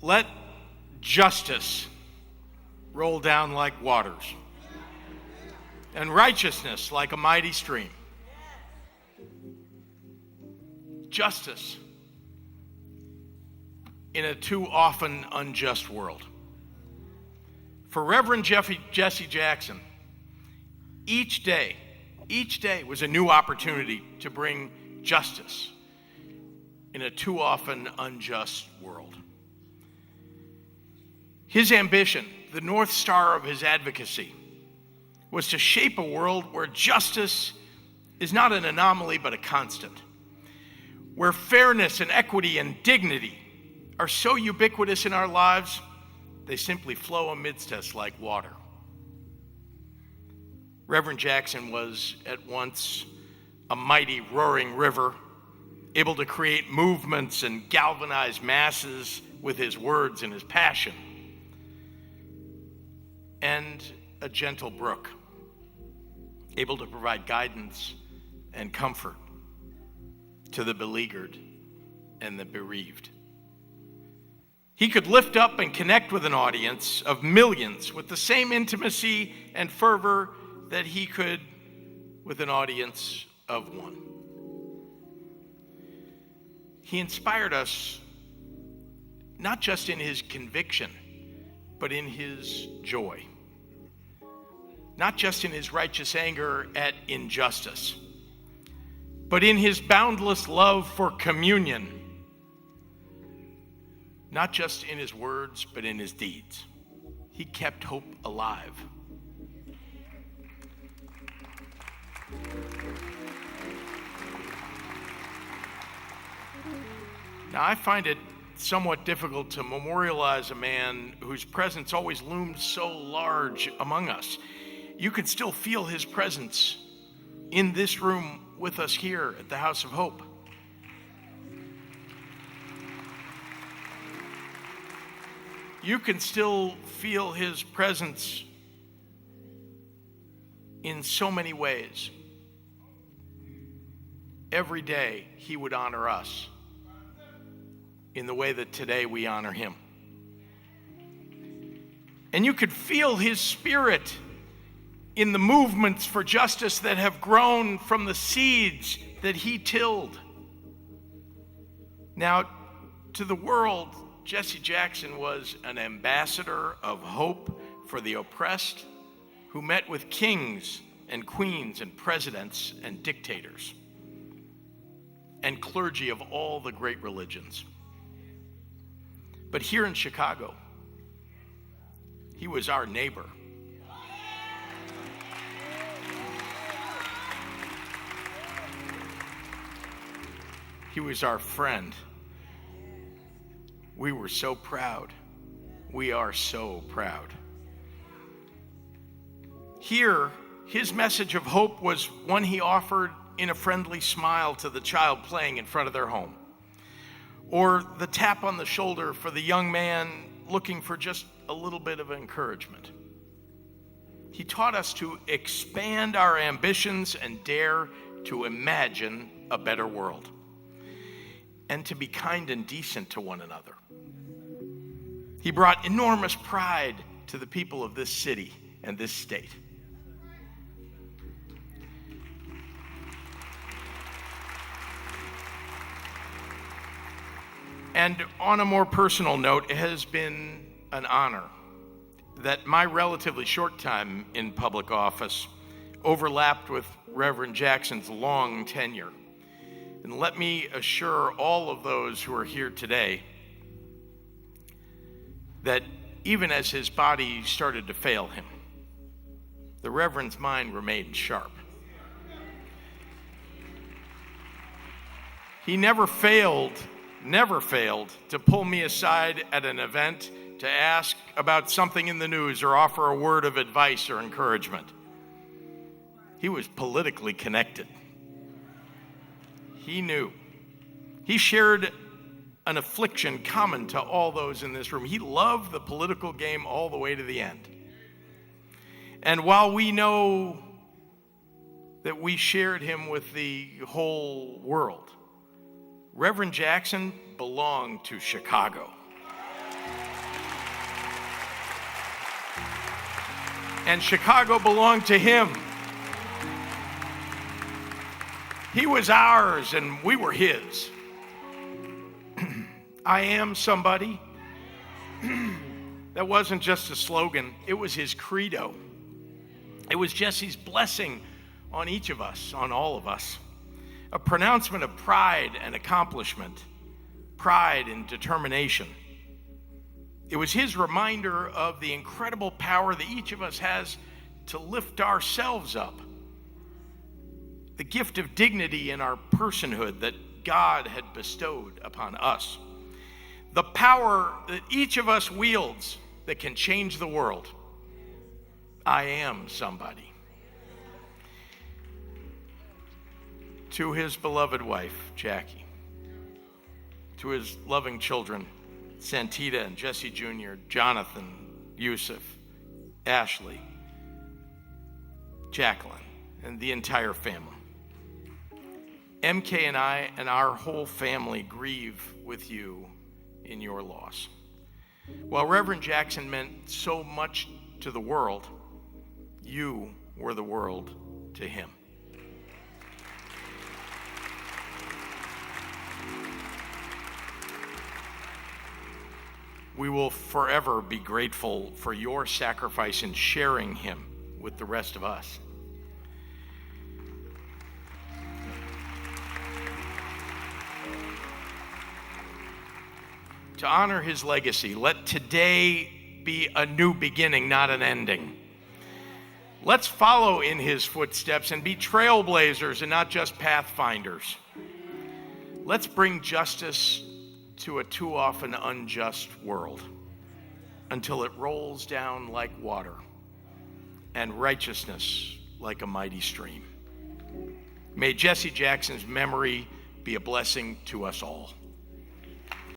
Let justice roll down like waters, and righteousness like a mighty stream. Justice in a too often unjust world. For Reverend Jesse Jackson, each day was a new opportunity to bring justice in a too often unjust world. His ambition, the North Star of his advocacy, was to shape a world where justice is not an anomaly but a constant, where fairness and equity and dignity are so ubiquitous in our lives, they simply flow amidst us like water. Reverend Jackson was at once a mighty roaring river, able to create movements and galvanize masses with his words and his passion, and a gentle brook, able to provide guidance and comfort to the beleaguered and the bereaved. He could lift up and connect with an audience of millions with the same intimacy and fervor that he could with an audience of one. He inspired us not just in his conviction, but in his joy. Not just in his righteous anger at injustice, but in his boundless love for communion. Not just in his words, but in his deeds. He kept hope alive. Now, I find it somewhat difficult to memorialize a man whose presence always loomed so large among us. You can still feel his presence in this room with us here at the House of Hope. You can still feel his presence in so many ways. Every day he would honor us in the way that today we honor him. And you could feel his spirit in the movements for justice that have grown from the seeds that he tilled. Now, to the world, Jesse Jackson was an ambassador of hope for the oppressed who met with kings and queens and presidents and dictators and clergy of all the great religions. But here in Chicago, he was our neighbor. He was our friend. We were so proud. We are so proud. Here, his message of hope was one he offered in a friendly smile to the child playing in front of their home, or the tap on the shoulder for the young man looking for just a little bit of encouragement. He taught us to expand our ambitions and dare to imagine a better world, and to be kind and decent to one another. He brought enormous pride to the people of this city and this state. And on a more personal note, it has been an honor that my relatively short time in public office overlapped with Reverend Jackson's long tenure. And let me assure all of those who are here today that even as his body started to fail him, the Reverend's mind remained sharp. He never failed to pull me aside at an event to ask about something in the news or offer a word of advice or encouragement. He was politically connected. He knew. He shared an affliction common to all those in this room. He loved the political game all the way to the end. And while we know that we shared him with the whole world, Reverend Jackson belonged to Chicago. and Chicago belonged to him. He was ours and we were his. I am somebody. That wasn't just a slogan, it was his credo. It was Jesse's blessing on each of us, on all of us. A pronouncement of pride and accomplishment, pride and determination. It was his reminder of the incredible power that each of us has to lift ourselves up. The gift of dignity in our personhood that God had bestowed upon us. The power that each of us wields that can change the world. I am somebody. To his beloved wife, Jackie. To his loving children, Santita and Jesse Jr., Jonathan, Yusuf, Ashley, Jacqueline, and the entire family. MK and I and our whole family grieve with you in your loss. While Reverend Jackson meant so much to the world, you were the world to him. We will forever be grateful for your sacrifice in sharing him with the rest of us. To honor his legacy, let today be a new beginning, not an ending. Let's follow in his footsteps and be trailblazers and not just pathfinders. Let's bring justice to a too often unjust world until it rolls down like water and righteousness like a mighty stream. May Jesse Jackson's memory be a blessing to us all.